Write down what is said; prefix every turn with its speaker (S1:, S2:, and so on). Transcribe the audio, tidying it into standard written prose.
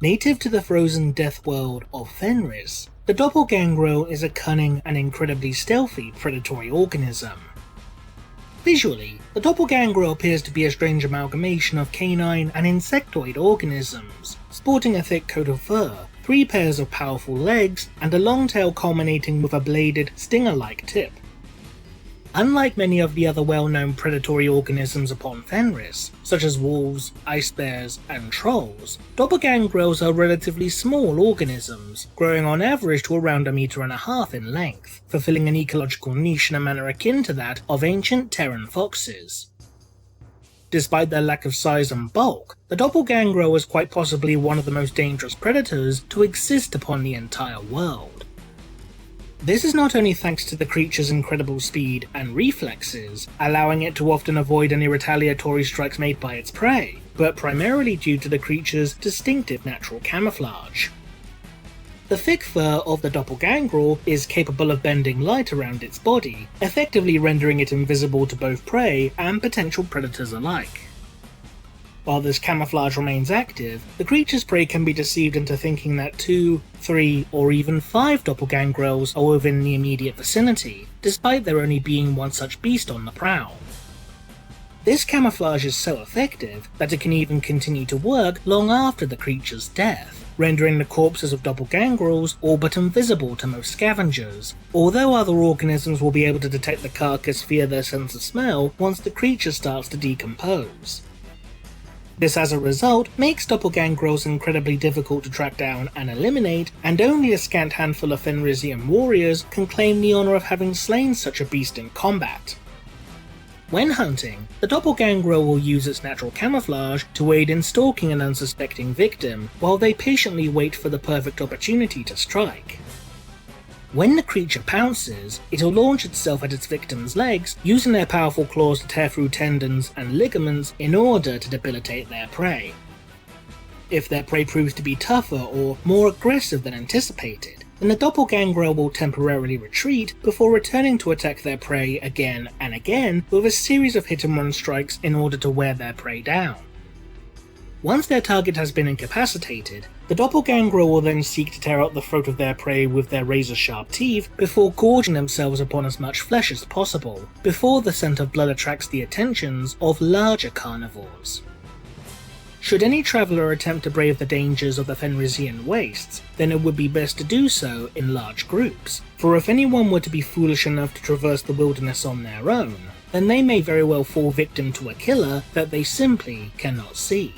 S1: Native to the frozen Deathworld of Fenris, the Doppelgangrel is a cunning and incredibly stealthy predatory organism. Visually, the Doppelgangrel appears to be a strange amalgamation of canine and insectoid organisms, sporting a thick coat of fur, 3 pairs of powerful legs, and a long tail culminating with a bladed, stinger-like tip. Unlike many of the other well-known predatory organisms upon Fenris, such as wolves, ice bears, and trolls, Doppelgangrels are relatively small organisms, growing on average to around 1.5 meters in length, fulfilling an ecological niche in a manner akin to that of ancient Terran foxes. Despite their lack of size and bulk, the Doppelgangrel is quite possibly one of the most dangerous predators to exist upon the entire world. This is not only thanks to the creature's incredible speed and reflexes, allowing it to often avoid any retaliatory strikes made by its prey, but primarily due to the creature's distinctive natural camouflage. The thick fur of the Doppelgangrel is capable of bending light around its body, effectively rendering it invisible to both prey and potential predators alike. While this camouflage remains active, the creature's prey can be deceived into thinking that 2, 3, or even 5 Doppelgangrels are within the immediate vicinity, despite there only being one such beast on the prowl. This camouflage is so effective that it can even continue to work long after the creature's death, rendering the corpses of Doppelgangrels all but invisible to most scavengers, although other organisms will be able to detect the carcass via their sense of smell once the creature starts to decompose. This as a result makes Doppelgangrels incredibly difficult to track down and eliminate, and only a scant handful of Fenrisian warriors can claim the honour of having slain such a beast in combat. When hunting, the Doppelgangrel will use its natural camouflage to aid in stalking an unsuspecting victim, while they patiently wait for the perfect opportunity to strike. When the creature pounces, it'll launch itself at its victim's legs, using their powerful claws to tear through tendons and ligaments in order to debilitate their prey. If their prey proves to be tougher or more aggressive than anticipated, then the Doppelgangrel will temporarily retreat before returning to attack their prey again and again with a series of hit-and-run strikes in order to wear their prey down. Once their target has been incapacitated, the Doppelgangrel will then seek to tear out the throat of their prey with their razor-sharp teeth before gorging themselves upon as much flesh as possible, before the scent of blood attracts the attentions of larger carnivores. Should any traveller attempt to brave the dangers of the Fenrisian wastes, then it would be best to do so in large groups, for if anyone were to be foolish enough to traverse the wilderness on their own, then they may very well fall victim to a killer that they simply cannot see.